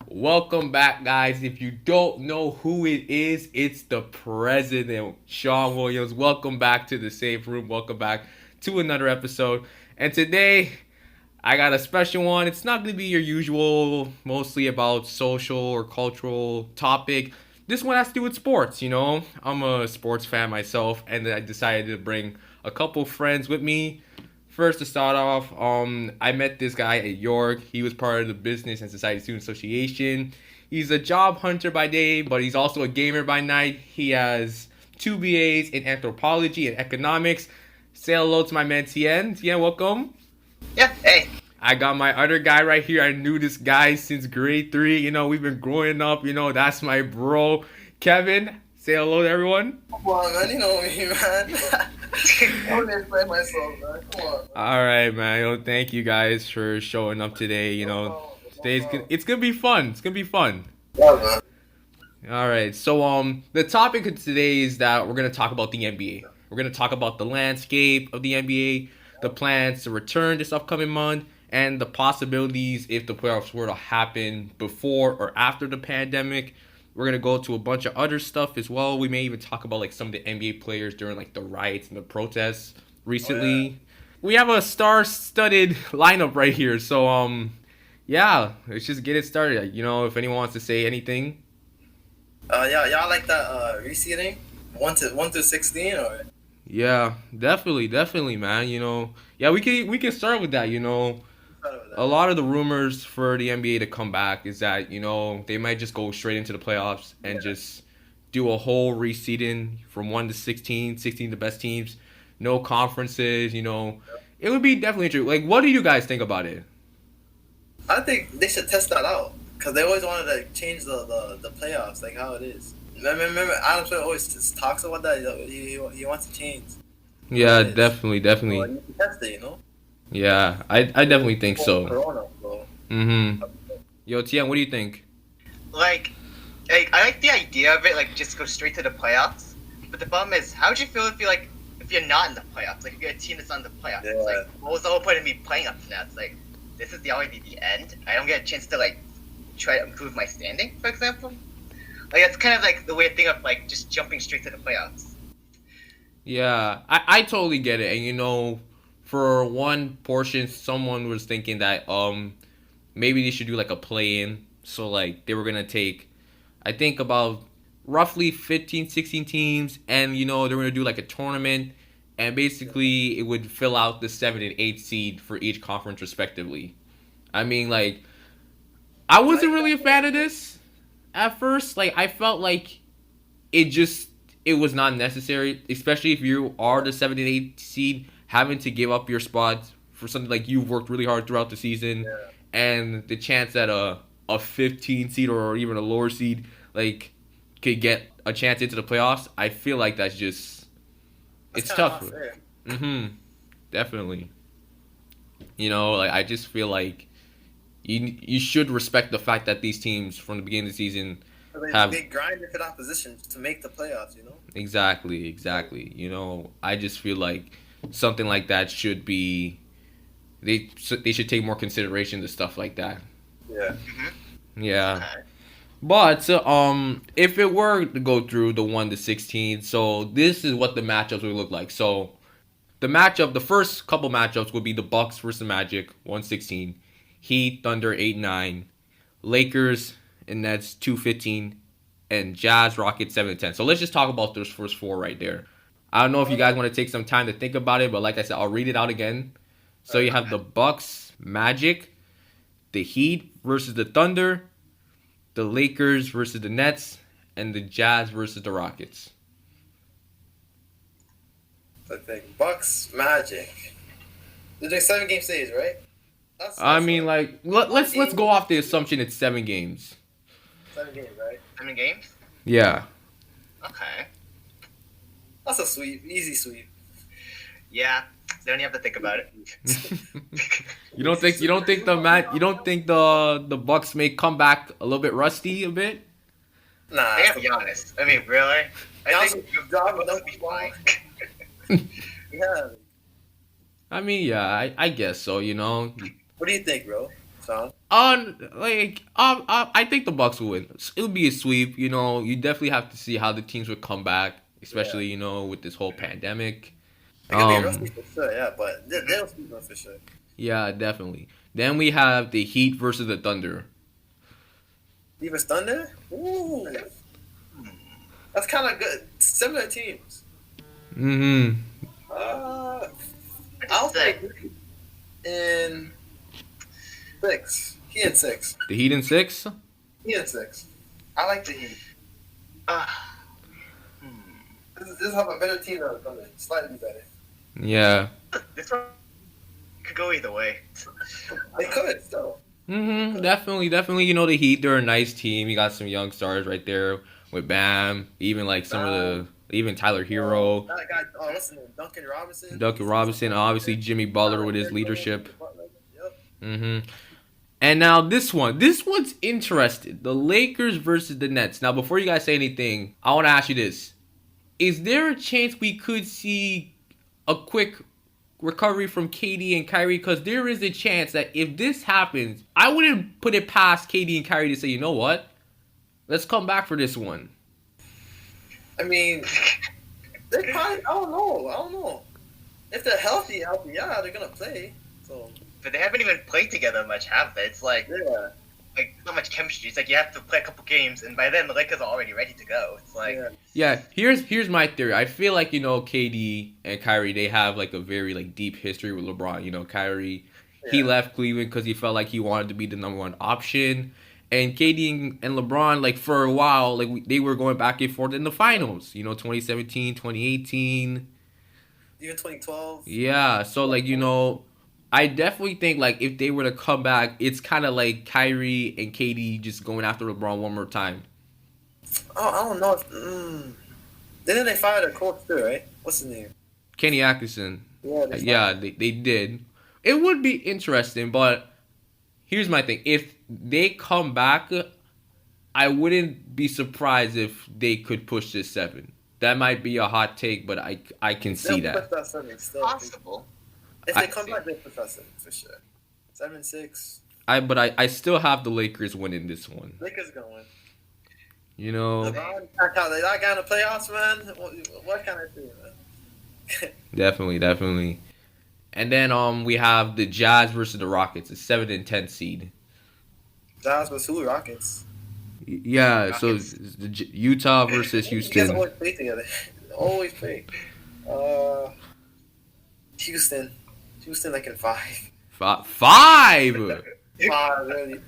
Welcome back, guys. If you don't know who it is, it's the president, Sean Williams. Welcome back to the Safe Room. Welcome back to another episode. And today, I got a special one. It's not going to be your usual, mostly about social or cultural topic. This one has to do with sports, you know. I'm a sports fan myself, and I decided to bring a couple friends with me. First, to start off, I met this guy at York. He was part of the Business and Society Student Association. He's a job hunter by day, but he's also a gamer by night. He has 2 BAs in anthropology and economics. Say hello to my man Thien. Thien, welcome. Yeah, hey. I got my other guy right here. I knew this guy since grade 3. You know, we've been growing up. You know, that's my bro, Kevin. Say hello to everyone. Come on, man. You know me, man. I wouldn't explain myself, man. Come on, man. All right, man. You know, thank you guys for showing up today. You know, it's gonna be fun. It's gonna be fun. Yeah, man. All right. So the topic of today is that we're gonna talk about the NBA. We're gonna talk about the landscape of the NBA, the plans to return this upcoming month, and the possibilities if the playoffs were to happen before or after the pandemic. We're going to go to a bunch of other stuff as well. We may even talk about like some of the NBA players during like the riots and the protests recently. Oh, yeah. We have a star-studded lineup right here. So yeah, let's just get it started. You know, if anyone wants to say anything. Yeah, y'all like that reseeding? 1 to 16 or? Yeah, definitely, man. You know, yeah, we can start with that, you know. A lot of the rumors for the NBA to come back is that, you know, they might just go straight into the playoffs and just do a whole reseeding from 1 to 16 the best teams, no conferences, you know. It would be definitely true. Like, what do you guys think about it? I think they should test that out because they always wanted to change the playoffs, like how it is. Remember Adam Silver always just talks about that. He wants to change. Yeah, definitely. So you can test it, you know. Yeah, I definitely think so. Corona, bro. Yo, Thien, what do you think? Like, I like the idea of it, like, just go straight to the playoffs. But the problem is, how would you feel if you're not in the playoffs? Like, if you're a team that's not in the playoffs. Yeah. It's like, what was the whole point of me playing up to that? It's like, this is already the end. I don't get a chance to, like, try to improve my standing, for example. Like, that's kind of, like, the weird thing of, like, just jumping straight to the playoffs. Yeah, I totally get it. And, you know, for one portion, someone was thinking that maybe they should do like a play-in. So like they were gonna take, I think about roughly 15, 16 teams, and you know they're gonna do like a tournament, and basically it would fill out the 7 and 8 seed for each conference respectively. I mean, like, I wasn't really a fan of this at first. Like, I felt like it was not necessary, especially if you are the 7 and 8 seed. Having to give up your spot for something like you've worked really hard throughout the season, and the chance that a 15 seed or even a lower seed like could get a chance into the playoffs, I feel like that's it's tough. Definitely. You know, like I just feel like you should respect the fact that these teams from the beginning of the season they grinded for that position to make the playoffs, you know. Exactly. You know, I just feel like something like that should be they should take more consideration to stuff like that. Yeah. But if it were to go through the 1 to 16, so this is what the matchups would look like. So the first couple matchups would be the Bucks versus Magic 1-16, Heat Thunder 8-9, Lakers and Nets 2-15, and Jazz Rockets 7-10. So let's just talk about those first 4 right there. I don't know if you guys want to take some time to think about it, but like I said, I'll read it out again. So you have the Bucks, Magic, the Heat versus the Thunder, the Lakers versus the Nets, and the Jazz versus the Rockets. I think Bucks, Magic. They're doing 7-game series, right? I mean, like, let's go off the assumption it's 7 games. 7 games, right? 7 games? Yeah. Okay. That's a sweep, easy sweep. Yeah, they don't even have to think about it. You don't think the Bucks may come back a little bit rusty a bit? Nah, I gotta be honest. I mean, really? I think the Giannis Bucks will be fine. yeah. I mean, yeah, I guess so. What do you think, bro? Son? I think the Bucks will win. It'll be a sweep. You definitely have to see how the teams would come back, especially with this whole pandemic. It could be rusty for sure, yeah, but they'll sweep them for sure. Yeah, definitely. Then we have the Heat versus the Thunder. Heat versus Thunder? Ooh, that's kind of good. Similar teams. Mm-hmm. I'll say in 6. Heat in 6. The Heat in 6? Heat in 6. I like the Heat. This have a better team than the Thunder. Slightly better. Yeah. This one could go either way. They could, still. Mm-hmm. Definitely. The Heat, they're a nice team. You got some young stars right there with Bam. Even like even Tyler Hero. That guy, what's his name? Duncan Robinson. Obviously Jimmy Butler with his leadership. Yep. Mm-hmm. And now this one's interesting. The Lakers versus the Nets. Now, before you guys say anything, I want to ask you this. Is there a chance we could see a quick recovery from KD and Kyrie? Because there is a chance that if this happens, I wouldn't put it past KD and Kyrie to say, you know what? Let's come back for this one. I mean, they probably, I don't know. If they're healthy, yeah, they're going to play. So. But they haven't even played together much, have they? It's like, Yeah. like not much chemistry. It's like you have to play a couple games, and by then the Lakers are already ready to go. It's like, Yeah, here's my theory. I feel like KD and Kyrie, they have like a very like deep history with LeBron. Kyrie, he left Cleveland because he felt like he wanted to be the number one option, and KD and LeBron, like for a while, like they were going back and forth in the finals. 2017, 2018, even 2012. Yeah, so like I definitely think like if they were to come back, it's kind of like Kyrie and KD just going after LeBron one more time. Oh, I don't know. Didn't they fire their coach too, right? What's his name? Kenny Atkinson. Yeah, they did. It would be interesting, but here's my thing. If they come back, I wouldn't be surprised if they could push this 7. That might be a hot take, but I can see that. Push that 7 still. possible. If they come back, they push that 7 for sure. 7-6. I still have the Lakers winning this one. Lakers gonna win. LeBron, that guy in the playoffs, man. What can I say, man? Definitely. And then we have the Jazz versus the Rockets, a 7 and 10 seed. Jazz versus who? Rockets. Yeah, Rockets. so the Utah versus You guys Houston. always play together. Always play. Houston like in 5. 5. 5, really. Wait. Honestly,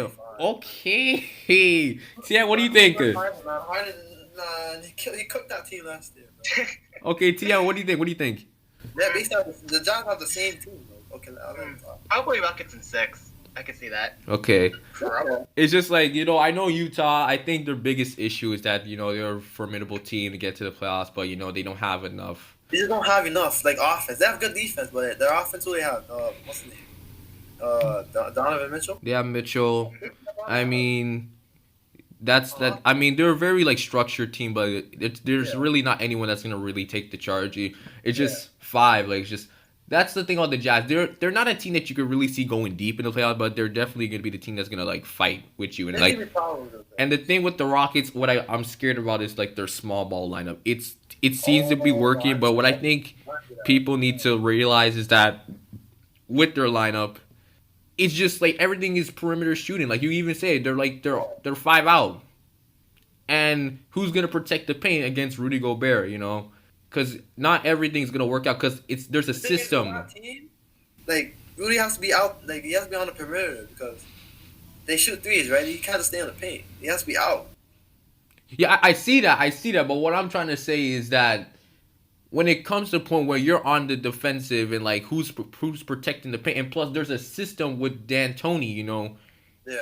5. Okay. Tia, what do you think? Harden, he cooked that team last year, bro. Okay, Tia, what do you think? Yeah, based on the Jazz have the same team, bro. Okay, Probably Rockets in 6. I can see that. Okay. yeah. It's just like, I know Utah, I think their biggest issue is that, they're a formidable team to get to the playoffs, but, they don't have enough. They just don't have enough, like, offense. They have good defense, but their offense, who they have? What's his name? Donovan Mitchell? They have Mitchell. I mean, I mean, they're a very, like, structured team, but there's really not anyone that's going to really take the charge. It's just 5, like, it's just... That's the thing about the Jazz. They're not a team that you could really see going deep in the playoffs, but they're definitely going to be the team that's going to like fight with you. And the thing with the Rockets, what I'm scared about is like their small ball lineup. It seems to be working, but what I think people need to realize is that with their lineup, it's just like everything is perimeter shooting. Like you even say, they're 5 out, and who's going to protect the paint against Rudy Gobert? Because not everything's gonna work out. Because there's a system. Like Rudy has to be out. Like he has to be on the perimeter because they shoot threes, right? He can't stay in the paint. He has to be out. Yeah, I see that. But what I'm trying to say is that when it comes to the point where you're on the defensive and like who's protecting the paint, and plus there's a system with D'Antoni.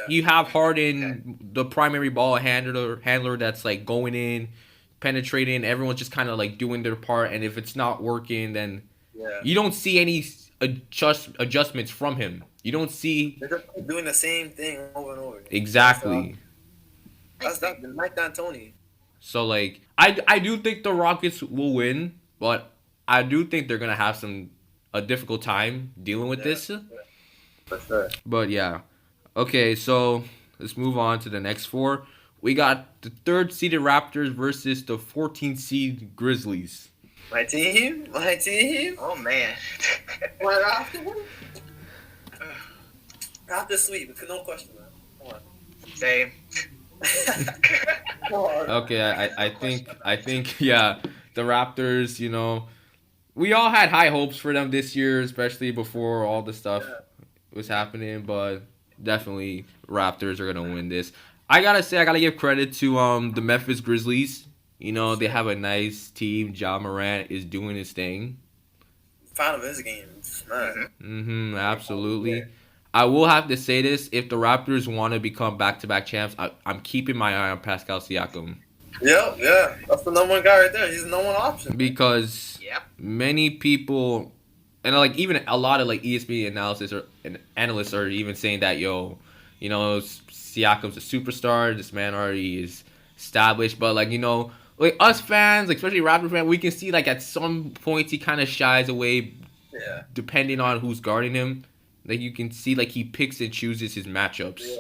You have Harden, the primary ball handler that's like going in, penetrating. Everyone's just kind of like doing their part, and if it's not working, then Yeah. you don't see any adjustments from him. You don't see They're just doing the same thing over and over. exactly. That's Mike D'Antoni. So like I do think the Rockets will win, but I do think they're gonna have a difficult time dealing with this. For sure. But yeah. Okay, so let's move on to the next four. We got the third seeded Raptors versus the 14th seed Grizzlies. My team. Oh man. My Raptors. Raptors sweep, no question, man. Come on. Same. Okay, I think yeah, the Raptors, you know, we all had high hopes for them this year, especially before all the stuff was happening, but definitely Raptors are gonna win this. I gotta give credit to the Memphis Grizzlies. You know, they have a nice team. Ja Morant is doing his thing. Fan of his games, man. Absolutely. I will have to say this: if the Raptors want to become back-to-back champs, I'm keeping my eye on Pascal Siakam. Yeah, that's the number one guy right there. He's the number one option. Because many people, and like even a lot of like ESPN analysts are even saying that you know, Siakam's a superstar. This man already is established. But like, you know, like us fans, like especially Raptors fans, we can see like at some points he kind of shies away. Yeah. Depending on who's guarding him, like you can see like he picks and chooses his matchups. Yeah.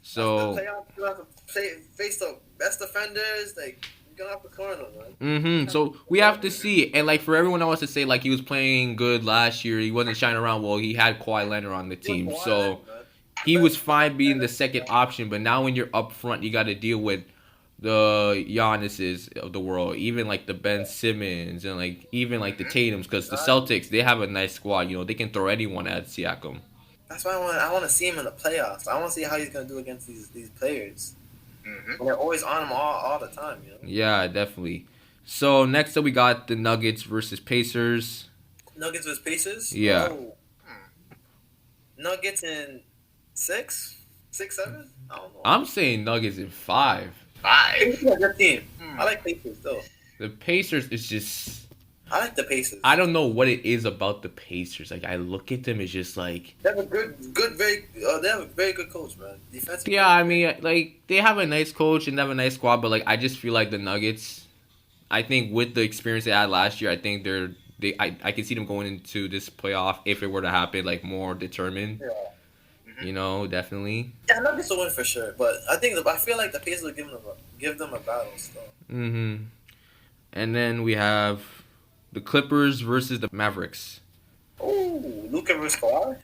So you have to face the best defenders. Like you're gonna have to corner them, man. So we have to see, and like for everyone else to say like he was playing good last year, he wasn't shining around. Well, he had Kawhi Leonard on the team, so he was fine being the second option. But now when you're up front, you got to deal with the Giannis's of the world, even like the Ben Simmons and like even like the Tatums, because the Celtics, they have a nice squad. You know, they can throw anyone at Siakam. That's why I want to see him in the playoffs. I want to see how he's gonna do against these players. They're always on him all the time. You know? Yeah, definitely. So next up we got the Nuggets versus Pacers. Nuggets versus Pacers. Yeah. Oh. Nuggets in 6, 7. I don't know. I'm saying Nuggets in 5. Pacers are a good team. I like Pacers though. The Pacers is just. I like the Pacers. I don't know what it is about the Pacers. Like I look at them, it's just like they have a they have a very good coach, man. Defensive. Yeah, I mean, like they have a nice coach and they have a nice squad, but like I just feel like the Nuggets. I think with the experience they had last year, I think I can see them going into this playoff if it were to happen, like more determined. Yeah. You know, definitely. Yeah, Nuggets will win for sure, but I feel like the Pacers will give them a battle still. And then we have the Clippers versus the Mavericks. Oh, Luka versus Kawhi.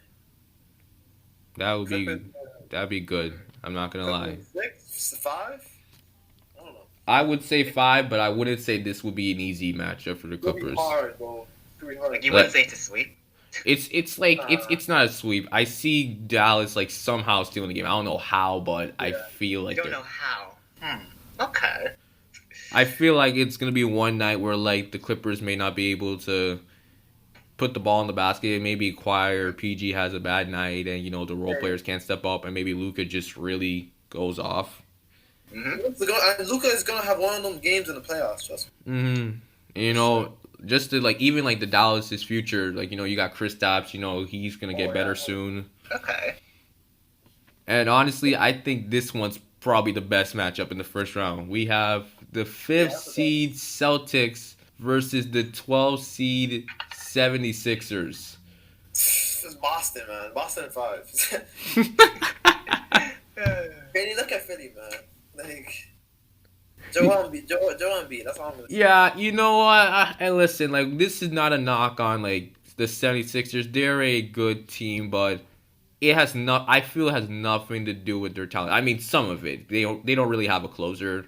That'd be good. I'm not gonna lie. 6, 5. I don't know. I would say 5, but I wouldn't say this would be an easy matchup for the Clippers. It'll be hard, bro. It'll be hard. Like you wouldn't say to sweep. It's like it's not a sweep. I see Dallas like somehow stealing the game. I don't know how, but I feel like you don't know how. Okay. I feel like it's gonna be one night where like the Clippers may not be able to put the ball in the basket. Maybe Kawhi or PG has a bad night, and you know the role players can't step up, and maybe Luka just really goes off. Luka is gonna have one of them games in the playoffs. Trust me. You know. Just to like even like the Dallas's future, like you know you got Kristaps, you know he's gonna get better soon. Okay. And honestly, I think this one's probably the best matchup in the first round. We have the 5th seed Celtics versus the 12th seed 76ers. It's Boston, man. Boston 5. Philly, look at Philly, man. Like. Joel Embiid, that's all I'm gonna say. Yeah, you know what? And listen, like, this is not a knock on, like, the 76ers. They're a good team, but I feel it has nothing to do with their talent. I mean, some of it. They don't really have a closer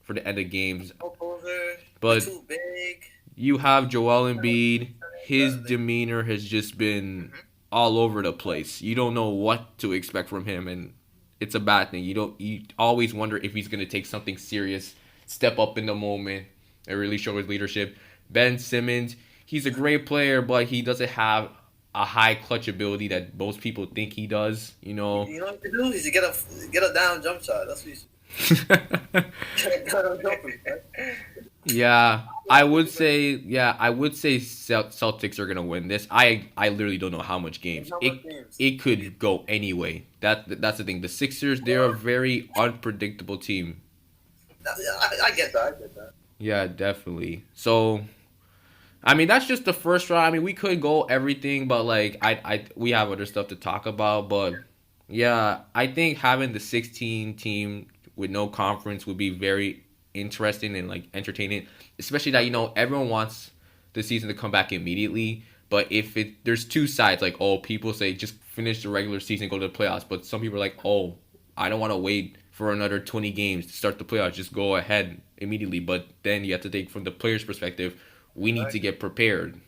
for the end of games. No closer. But too big. You have Joel Embiid. His demeanor has just been all over the place. You don't know what to expect from him, and it's a bad thing. You always wonder if he's going to take something serious, step up in the moment, and really show his leadership. Ben Simmons, he's a great player, but he doesn't have a high clutch ability that most people think he does. You know what to do? Is you get a down jump shot. That's what you should. Yeah, I would say Celtics are gonna win this. I literally don't know how much games. It could go any way. That's the thing. The Sixers, they're a very unpredictable team. I get that. I get that. Yeah, definitely. So, I mean, that's just the first round. I mean, we could go everything, but like, we have other stuff to talk about. But yeah, I think having the 16 team with no conference would be very interesting and like entertaining. Especially that everyone wants the season to come back immediately. But if there's two sides, like people say just finish the regular season, go to the playoffs. But some people are like, I don't want to wait for another 20 games to start the playoffs. Just go ahead immediately. But then you have to take from the player's perspective. We need to get prepared.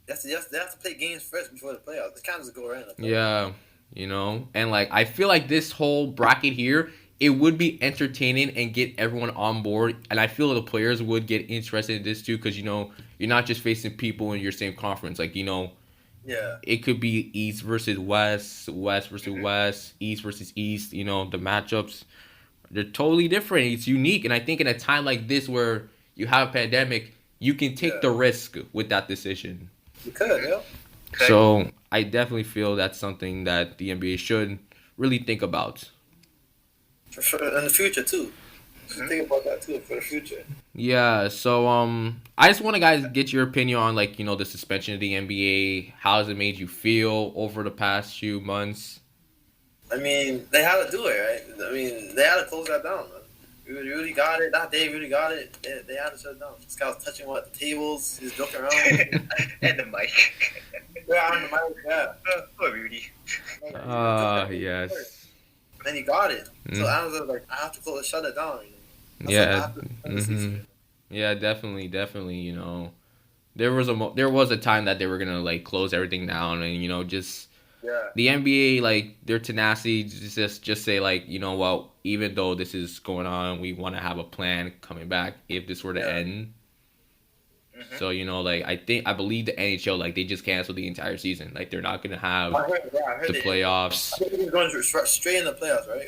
They have to play games first before the playoffs. They can't just go around. Yeah, and like I feel like this whole bracket here, it would be entertaining and get everyone on board. And I feel the players would get interested in this too, because you're not just facing people in your same conference. Like yeah, it could be East versus West, West versus West, East versus East. The matchups, they're totally different. It's unique, and I think in a time like this where you have a pandemic, you can take the risk with that decision. You could, yeah. So I definitely feel that's something that the NBA should really think about. For in the future too. Think about that too for the future. Yeah. So I just want to guys get your opinion on like the suspension of the NBA. How has it made you feel over the past few months? I mean, they had to do it, right? I mean, they had to close that down, man. We really got it. That day, really got it. They had to shut it down. This guy was touching the tables. He was joking around. And the mic. Yeah, on the mic, yeah. Poor Rudy. Yes. And he got it. So I was like, I have to shut it down. Yeah. Yeah, definitely. There was a time that they were gonna like close everything down, and just. Yeah. The NBA, like, their tenacity, just say, like, what, even though this is going on, we want to have a plan coming back if this were to end. Mm-hmm. So, like, I believe the NHL, like, they just canceled the entire season. Like, they're not going to have I heard the playoffs. I think they're going straight in the playoffs, right?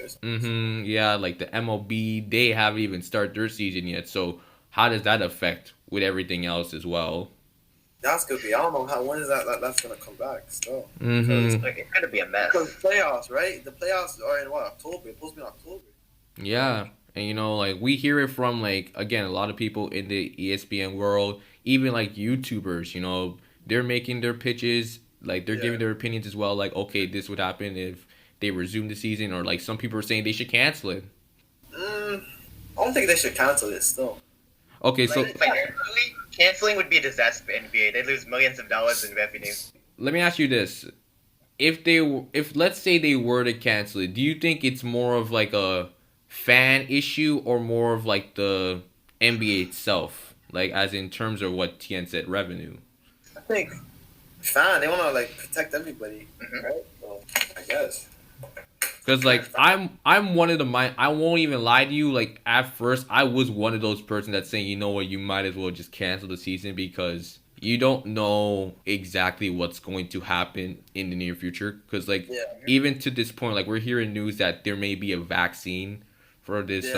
Yeah, like, the MLB, they haven't even started their season yet. So, how does that affect with everything else as well? That's gonna be. I don't know when is that's gonna come back still. It's gonna be a mess. Because playoffs, right? The playoffs are in October. It's supposed to be in October. Yeah, and like we hear it from like again a lot of people in the ESPN world, even like YouTubers. They're making their pitches, like they're giving their opinions as well. Like okay, this would happen if they resume the season, or like some people are saying they should cancel it. I don't think they should cancel it still. Okay, so canceling would be a disaster for NBA. They'd lose millions of dollars in revenue. Let me ask you this: if let's say they were to cancel it, do you think it's more of like a fan issue or more of like the NBA itself, like as in terms of what Thien said, revenue? I think fan. They want to like protect everybody, right? So I guess. Because, like, I'm one of the mind. I won't even lie to you. Like, at first, I was one of those persons that's saying, you know what, you might as well just cancel the season because you don't know exactly what's going to happen in the near future. Because, like, even to this point, like, we're hearing news that there may be a vaccine for this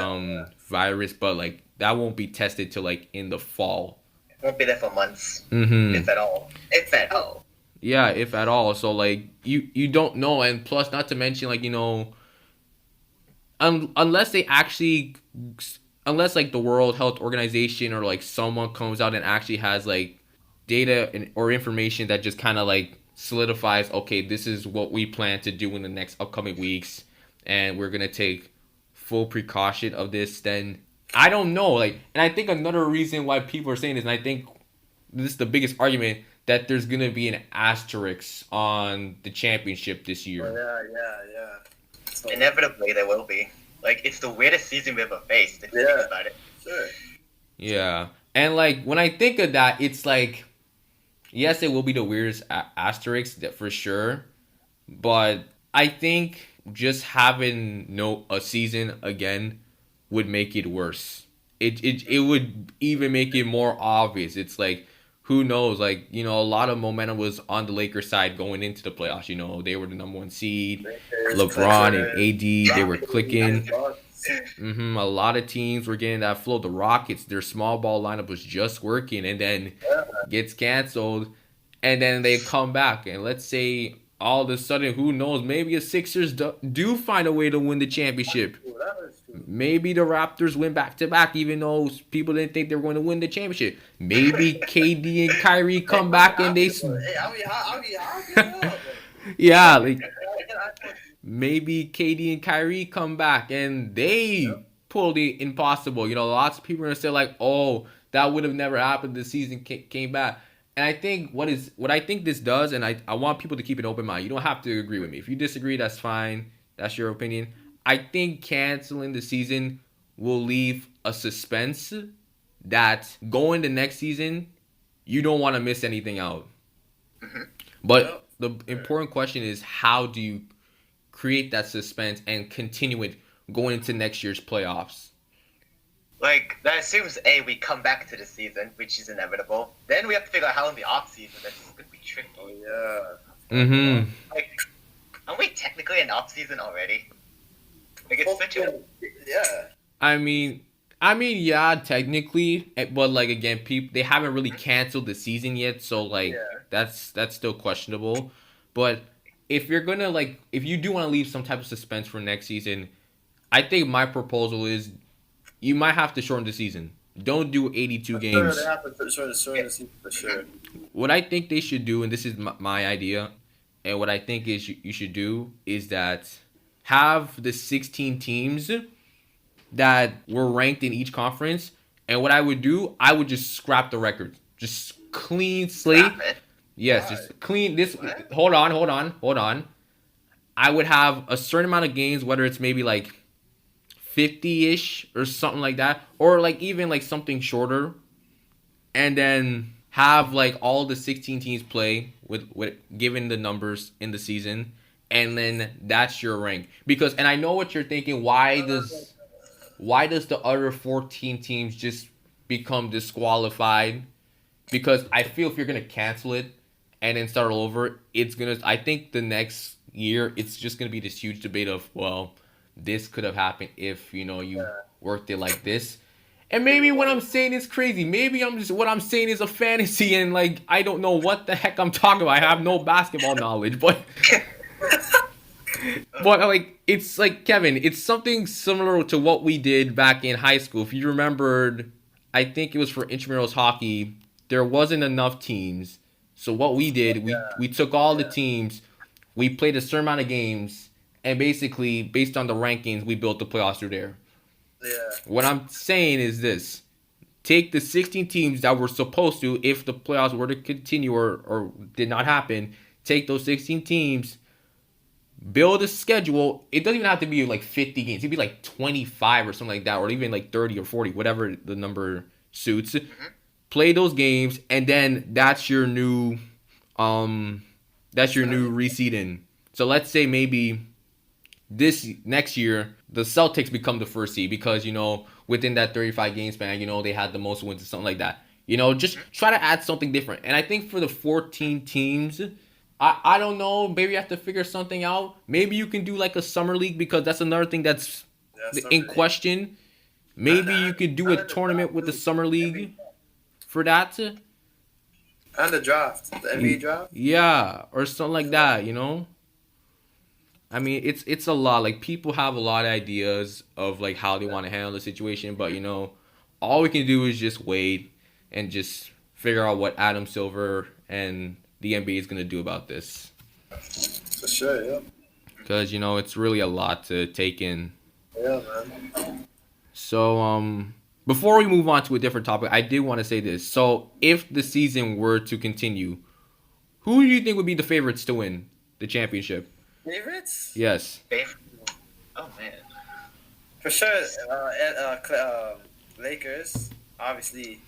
virus, but, like, that won't be tested till, like, in the fall. It won't be there for months, if at all. If at all. Yeah, if at all. So, like, you don't know. And plus, not to mention, like, unless they actually, unless, like, the World Health Organization or, like, someone comes out and actually has, like, data or information that just kind of, like, solidifies, okay, this is what we plan to do in the next upcoming weeks, and we're going to take full precaution of this, then I don't know. Like, and I think another reason why people are saying this, and I think this is the biggest argument, that there's going to be an asterisk on the championship this year. Yeah. So, inevitably, there will be. Like, it's the weirdest season we've ever faced, if you think about it. Sure. Yeah. And, like, when I think of that, it's like, yes, it will be the weirdest asterisk for sure. But I think just having a season again would make it worse. It would even make it more obvious. It's like, who knows? Like, a lot of momentum was on the Lakers side going into the playoffs. They were the number one seed. LeBron and AD, they were clicking. A lot of teams were getting that flow. The Rockets, their small ball lineup was just working, and then Yeah. gets canceled, and then they come back. And let's say all of a sudden, who knows? Maybe the Sixers do find a way to win the championship. Ooh, that is true. Maybe the Raptors win back to back, even though people didn't think they were going to win the championship. Maybe KD and Kyrie come back and they, Hey, I'll be yeah, like maybe KD and Kyrie come back and they Yep. pull the impossible. You know, lots of people are gonna say like, "Oh, that would have never happened. The season came back." And I think what I think this does, and I want people to keep an open mind. You don't have to agree with me. If you disagree, that's fine. That's your opinion. I think canceling the season will leave a suspense that going the next season, you don't want to miss anything out. But the important question is, how do you create that suspense and continue it going into next year's playoffs? Like, that assumes, A, we come back to the season, which is inevitable. Then we have to figure out how in the off-season that's going to be tricky. Oh yeah. Mm-hmm. Like, aren't we technically in off-season already? Like, it's such a... Yeah. I mean, yeah, technically, but like again, people they haven't really canceled the season yet, so like Yeah. that's still questionable. But if you're gonna like, if you do want to leave some type of suspense for next season, I think my proposal is you might have to shorten the season. Don't do 82 Sure, games. they have to shorten the season for sure. What I think they should do, and this is my idea, and what I think is you should do is that have the 16 teams that were ranked in each conference, and what I would do, I would just scrap the record, just clean slate. Stop it. Yes, just clean this. Hold on. I would have a certain amount of games, whether it's maybe like 50-ish or something like that, or like even like something shorter, and then have like all the 16 teams play with given the numbers in the season, and then that's your rank. Because, and I know what you're thinking, why does the other 14 teams just become disqualified? Because I feel if you're gonna cancel it and then start all over, I think the next year it's just gonna be this huge debate of, well, this could have happened if you worked it like this. And maybe what I'm saying is crazy. Maybe what I'm saying is a fantasy, and like I don't know what the heck I'm talking about. I have no basketball knowledge, but like it's like, Kevin, it's something similar to what we did back in high school. If you remembered, I think it was for intramurals hockey. There wasn't enough teams, so what we did, we took all the teams, we played a certain amount of games, and basically based on the rankings, we built the playoffs through there. Yeah. What I'm saying is this: take the 16 teams that were supposed to, if the playoffs were to continue or did not happen, take those 16 teams, build a schedule. It doesn't even have to be like 50 games. It'd be like 25 or something like that, or even like 30 or 40, whatever the number suits. Play those games, and then that's your new reseeding. So let's say maybe this next year the Celtics become the first seed because within that 35 game span, they had the most wins or something like that. Just try to add something different. And I think for the 14 teams, I don't know, maybe you have to figure something out. Maybe you can do like a summer league, because that's another thing that's in question. Maybe you could do a tournament with the summer league for that. And the draft, the NBA draft. Yeah, or something like that. I mean, it's a lot. Like, people have a lot of ideas of like how they want to handle the situation, but all we can do is just wait and just figure out what Adam Silver and the NBA is gonna do about this. For sure, yeah. Because it's really a lot to take in. Yeah, man. So before we move on to a different topic, I did want to say this. So if the season were to continue, who do you think would be the favorites to win the championship? Favorites? Yes. Oh, man. For sure, Lakers, obviously.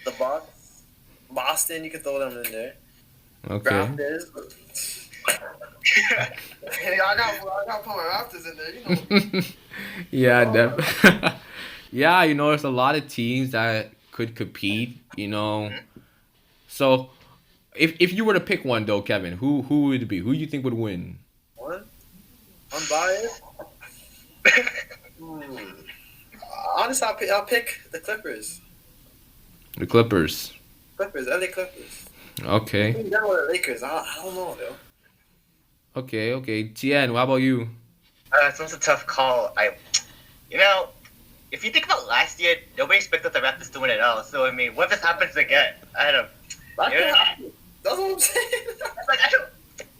The Bucks, Boston, you can throw them in there. Okay. Raptors. Hey, I got to put my Raptors in there, Yeah, yeah, there's a lot of teams that could compete, So, if you were to pick one, though, Kevin, who would it be? Who do you think would win? One? Unbiased? Honestly, I'll pick the Clippers. The Clippers. Clippers, LA Clippers. I Okay. think they're with the Lakers. I don't know though. Okay. Okay. Tien, how about you? It's almost a tough call. You know, if you think about last year, nobody expected the Raptors to win it all. So I mean, what if this happens again? I don't. That You could know, happen. That's what I'm saying. it's like I don't.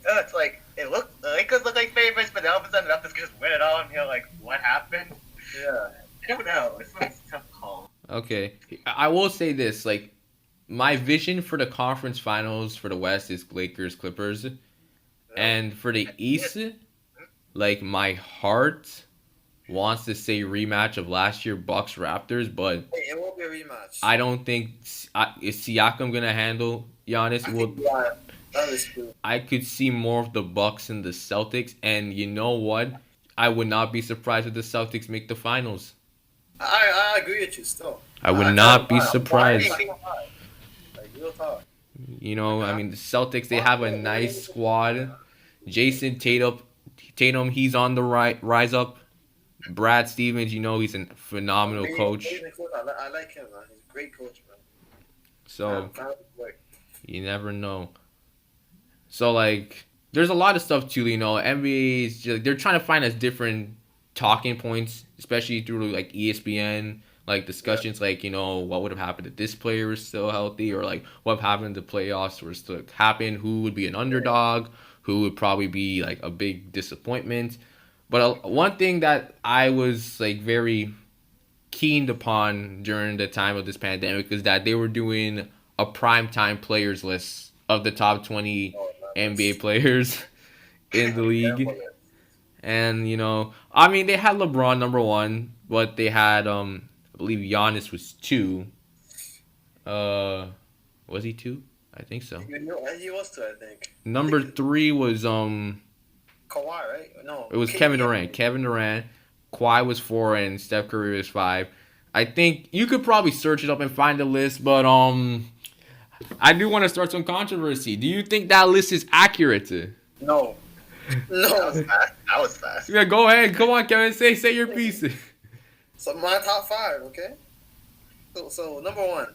It's like the Lakers look like favorites, but then all of a sudden the Raptors could just win it all, and you're like, what happened? Yeah. I don't know. It's a tough call. Okay. I will say this, like my vision for the conference finals for the West is Lakers Clippers, and for the East, like my heart wants to say rematch of last year Bucks Raptors, but Hey, it won't be a rematch. I don't think is Siakam gonna handle Giannis. I Well, think, yeah, that is true. I could see more of the Bucks and the Celtics, and you know what? I would not be surprised if the Celtics make the finals. I agree with you still. I would I not kinda be buy it. surprised. Like real talk. You know, I mean, the Celtics, they have a nice squad. Jason Tatum, he's on the rise up. Brad Stevens, you know, he's a phenomenal coach. I like him, man. He's a great coach, man. So Proud of his work. you never know. So like, there's a lot of stuff too. You know, NBA is just, they're trying to find us different talking points, especially through like ESPN, like discussions like, you know, what would have happened if this player was still healthy, or like what happened if the playoffs were still happen, who would be an underdog, who would probably be like a big disappointment. But one thing that I was like very keened upon during the time of this pandemic is that they were doing a primetime players list of the top 20 Oh, NBA players in the league. Careful. And, you know, I mean, they had LeBron number one, but they had, I believe Giannis was two. Was he two? I think so. He was too, I think. Number three was, Kawhi, right? No. it was Kevin Durant. Kevin Durant. Kawhi was four, and Steph Curry was five. I think you could probably search it up and find the list, but, I do want to start some controversy. Do you think that list is accurate? No. That No. was fast. That was fast. Yeah, go ahead. Come on, Kevin. Say your piece. So my top five, okay? So number one,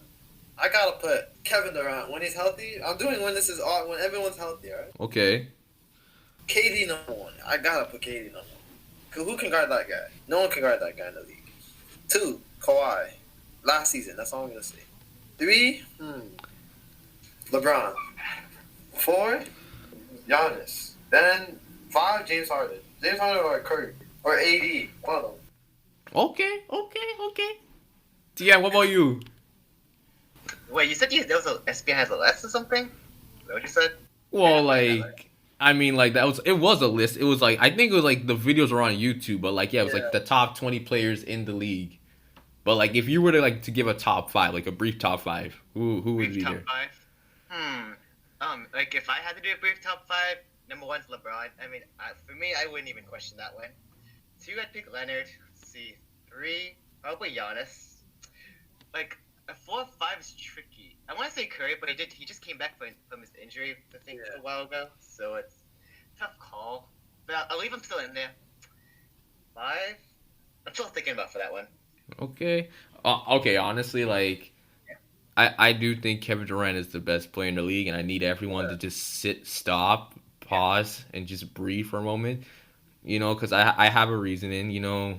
I gotta put Kevin Durant when he's healthy. I'm doing when this is all when everyone's healthy, right? Okay. KD number one. I gotta put KD number one. 'Cause who can guard that guy? No one can guard that guy in the league. Two, Kawhi. Last season. That's all I'm gonna say. Three, LeBron. Four, Giannis. Then five, James Harden. James Harden or Curry or AD. One of them. Okay. Yeah, what about you? Wait, you said there was a SPN has a list or something? Is that what you said? Well, like, I mean, like it was a list. It was like, I think it was like the videos were on YouTube, but like, yeah, it was like the top 20 players in the league. But like, if you were to like to give a top five, like a brief top five, who would be Brief top there? five? Like if I had to do a brief top five, number one's LeBron. I mean, for me, I wouldn't even question that one. Two, I'd pick Leonard. Let's see, three, probably Giannis. Like a 4 or 5 is tricky. I want to say Curry, but he just came back from his injury, I think, a while ago. So it's a tough call. But I'll leave him still in there. 5, I'm still thinking about for that one. Okay. Okay. Honestly, like, I do think Kevin Durant is the best player in the league, and I need everyone to just stop, pause, and just breathe for a moment. You know, because I have a reasoning. You know,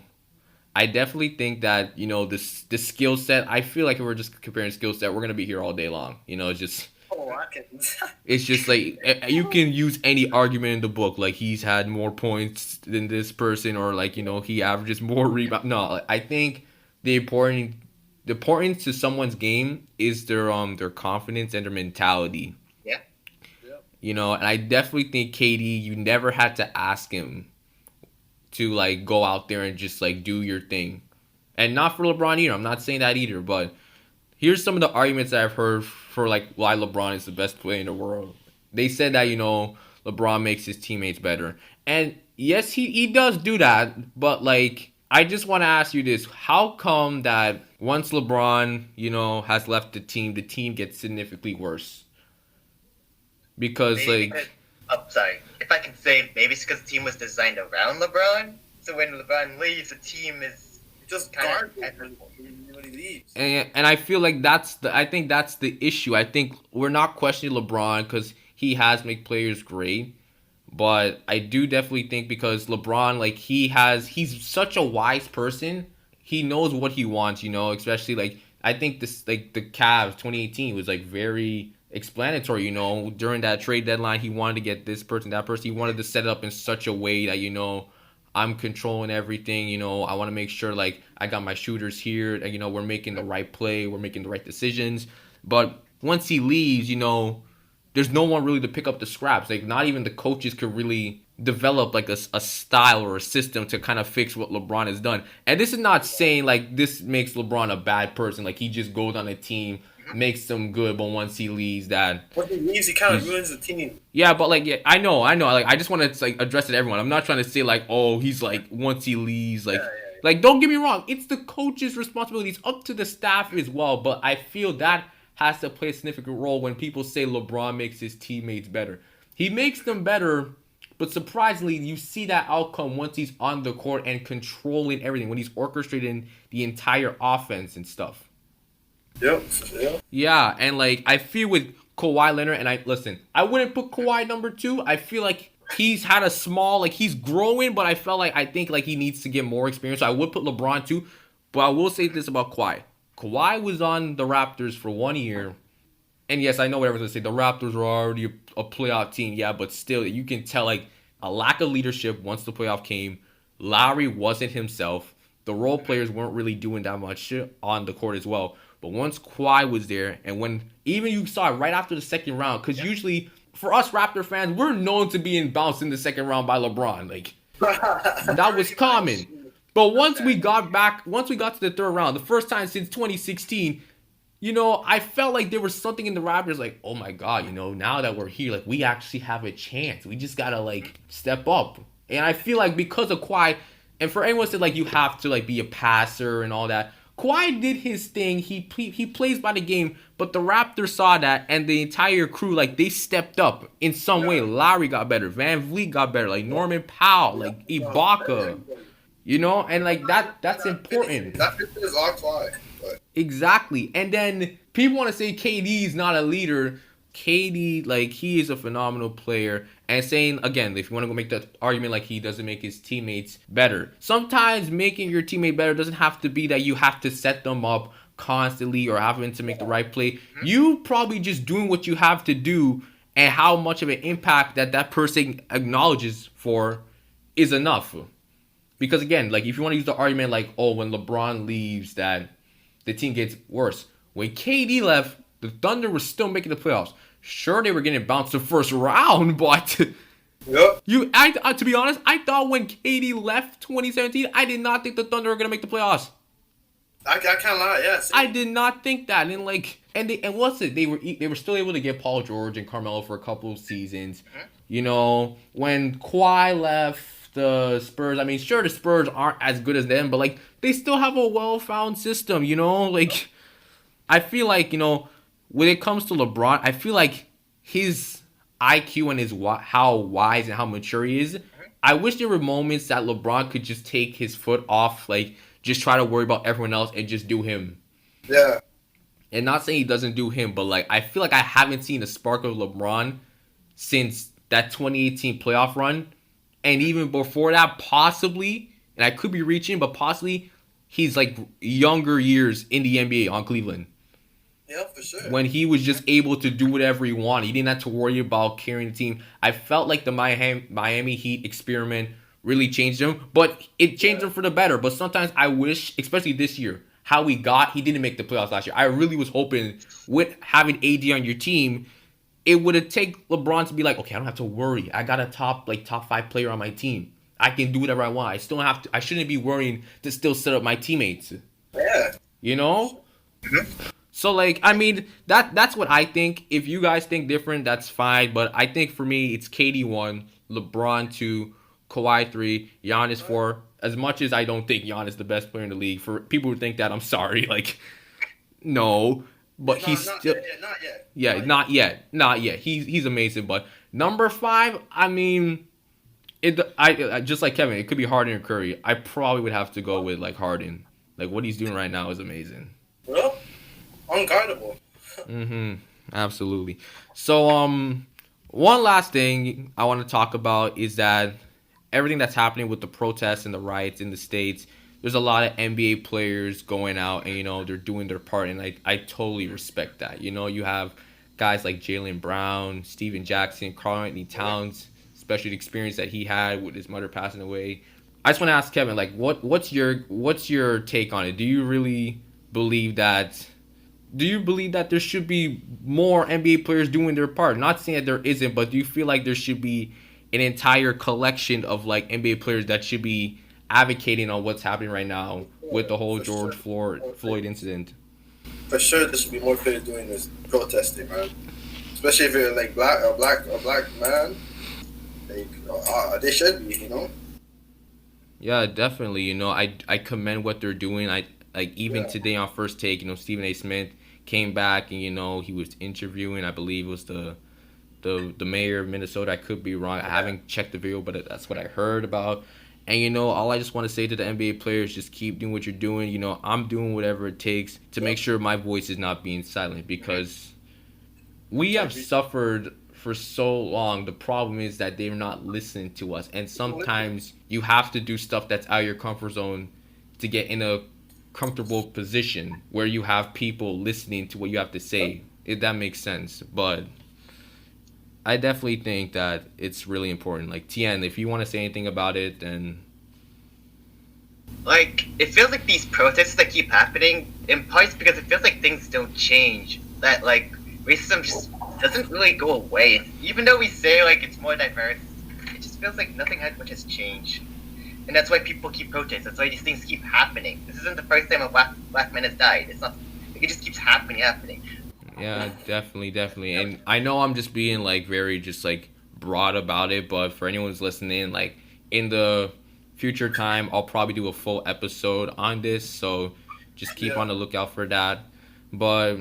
I definitely think that, you know, this skill set. I feel like if we're just comparing skill set, we're gonna be here all day long. You know, it's just. Oh, I can. It's just like you can use any argument in the book, like he's had more points than this person, or like, you know, he averages more rebounds. No, I think the importance to someone's game is their confidence and their mentality. Yeah. You know, and I definitely think KD, you never had to ask him to like go out there and just like do your thing, and not for LeBron either. I'm not saying that either, but here's some of the arguments that I've heard for like why LeBron is the best player in the world. They said that, you know, LeBron makes his teammates better. And yes, he does do that, but like, I just want to ask you this. How come that once LeBron, you know, has left the team gets significantly worse? Because Maybe like, sorry. If I can say, maybe it's because the team was designed around LeBron. So when LeBron leaves, the team is Just kind guard of him when he leaves. And I feel like I think that's the issue. I think we're not questioning LeBron because he has made players great, but I do definitely think because LeBron, like he's such a wise person. He knows what he wants, especially like I think this like the Cavs 2018 was like very explanatory, during that trade deadline he wanted to get this person, that person. He wanted to set it up in such a way that I'm controlling everything. I want to make sure like I got my shooters here and we're making the right play, we're making the right decisions. But once he leaves, there's no one really to pick up the scraps. Like not even the coaches could really develop like a style or a system to kind of fix what LeBron has done. And this is not saying like this makes LeBron a bad person. Like he just goes on a team, makes them good, but once he leaves, when he leaves, he kind of ruins the team. yeah, but like yeah, I know. Like I just want to like address it to everyone. I'm not trying to say like he's like once he leaves like. Yeah. Like, don't get me wrong, it's the coach's responsibility. It's up to the staff as well. But I feel that has to play a significant role when people say LeBron makes his teammates better. He makes them better, but surprisingly, you see that outcome once he's on the court and controlling everything, when he's orchestrating the entire offense and stuff. Yep. Yeah, and like, I feel with Kawhi Leonard, and I wouldn't put Kawhi number 2. I feel like he's had a small, like he's growing, but I think like he needs to get more experience. So I would put LeBron too, but I will say this about Kawhi. Kawhi was on the Raptors for 1 year, and yes, I know what everyone's gonna say. The Raptors were already a playoff team, yeah, but still, you can tell like a lack of leadership once the playoff came. Lowry wasn't himself. The role players weren't really doing that much on the court as well. But once Kawhi was there, and when even you saw it right after the second round, because usually for us Raptor fans, we're known to being bounced in the second round by LeBron. Like that was common. But once we got to the third round, the first time since 2016, I felt like there was something in the Raptors like, oh my God, now that we're here, like we actually have a chance. We just gotta like step up. And I feel like because of Kawhi, and for anyone said like you have to like be a passer and all that, Kawhi did his thing. He plays by the game, but the Raptors saw that, and the entire crew, like, they stepped up in some way. Lowry got better. Van Vliet got better. Like, Norman Powell, like, Ibaka. And, like, that's important. That is all Kawhi. Exactly. And then people want to say KD's not a leader. KD, like, he is a phenomenal player. And saying, again, if you want to go make that argument like he doesn't make his teammates better. Sometimes making your teammate better doesn't have to be that you have to set them up constantly or having to make the right play. You probably just doing what you have to do, and how much of an impact that person acknowledges for is enough. Because, again, like, if you want to use the argument like, oh, when LeBron leaves that the team gets worse. When KD left, the Thunder was still making the playoffs. Sure, they were getting bounced the first round, but to be honest, I thought when KD left 2017, I did not think the Thunder were gonna make the playoffs. I kind of lied, yeah. I did not think that, and what's it? They were still able to get Paul George and Carmelo for a couple of seasons. When Kawhi left the Spurs, I mean, sure, the Spurs aren't as good as them, but like they still have a well-found system. Like I feel like when it comes to LeBron, I feel like his IQ and how wise and how mature he is. I wish there were moments that LeBron could just take his foot off, like just try to worry about everyone else and just do him. Yeah. And not saying he doesn't do him, but like I feel like I haven't seen a spark of LeBron since that 2018 playoff run. And even before that, possibly, and I could be reaching, but possibly he's like younger years in the NBA on Cleveland. Yeah, for sure. When he was just able to do whatever he wanted. He didn't have to worry about carrying the team. I felt like the Miami Heat experiment really changed him. But it changed him for the better. But sometimes I wish, especially this year, he didn't make the playoffs last year. I really was hoping with having AD on your team, it would have taken LeBron to be like, okay, I don't have to worry. I got a top 5 player on my team. I can do whatever I want. I shouldn't be worrying to still set up my teammates. Yeah. Mm-hmm. So, like, I mean, that's what I think. If you guys think different, that's fine. But I think for me, it's KD 1, LeBron 2, Kawhi 3, Giannis 4. As much as I don't think Giannis is the best player in the league, for people who think that, I'm sorry. Like, no. But he's still... Not yet. Yeah, not yet. He's amazing. But number 5, I mean... I just like Kevin, it could be Harden or Curry. I probably would have to go with, like, Harden. Like what he's doing right now is amazing. Well, unguardable. Absolutely. So one last thing I want to talk about is that everything that's happening with the protests and the riots in the States, there's a lot of NBA players going out and, they're doing their part. And I totally respect that. You have guys like Jaylen Brown, Steven Jackson, Karl Anthony Towns, especially the experience that he had with his mother passing away. I just want to ask Kevin, like, what's your take on it? Do you believe that there should be more NBA players doing their part? Not saying that there isn't, but do you feel like there should be an entire collection of like NBA players that should be advocating on what's happening right now with the whole George Floyd incident? For sure, there should be more players doing this protesting, man. Especially if you're like a black man. Like, they should be, Yeah, definitely. I commend what they're doing. Even today on First Take, Stephen A. Smith came back and he was interviewing. I believe it was the mayor of Minnesota. I could be wrong. I haven't checked the video, but that's what I heard about. And all I just want to say to the NBA players, just keep doing what you're doing. I'm doing whatever it takes to make sure my voice is not being silent, because we have suffered for so long. The problem is that they're not listening to us, and sometimes you have to do stuff that's out of your comfort zone to get in a comfortable position where you have people listening to what you have to say, if that makes sense. But I definitely think that it's really important. Like, Thien, if you want to say anything about it, then... Like, it feels like these protests that keep happening, in parts because it feels like things don't change. That, like, racism just doesn't really go away. Even though we say, like, it's more diverse, it just feels like nothing much has changed. And that's why people keep protesting. That's why these things keep happening. This isn't the first time a black man has died. It's not... Like, it just keeps happening. Yeah, definitely. And I know I'm just being, like, very just, like, broad about it, but for anyone who's listening, like, in the future time, I'll probably do a full episode on this, so just keep on the lookout for that. But,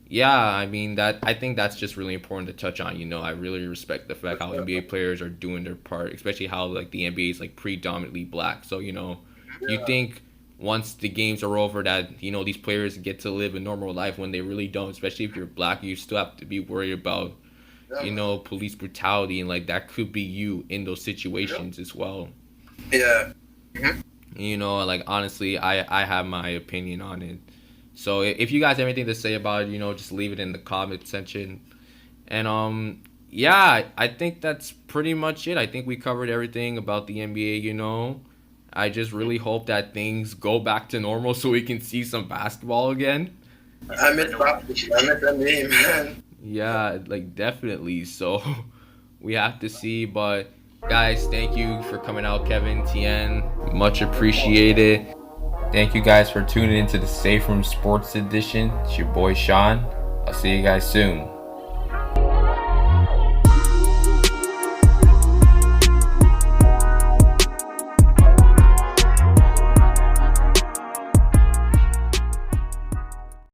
yeah, I mean, I think that's just really important to touch on. I really respect the fact how NBA players are doing their part, especially how, like, the NBA is, like, predominantly black. So, you think once the games are over that, these players get to live a normal life, when they really don't, especially if you're black. You still have to be worried about, police brutality, and, like, that could be you in those situations as well. Yeah. Like, honestly, I have my opinion on it. So if you guys have anything to say about it, just leave it in the comment section. And, yeah, I think that's pretty much it. I think we covered everything about the NBA, I just really hope that things go back to normal so we can see some basketball again. I miss NBA, man. Yeah, like, definitely. So we have to see. But guys, thank you for coming out, Kevin, Thien. Much appreciated. Thank you guys for tuning into the Safe Room Sports Edition. It's your boy Sean. I'll see you guys soon.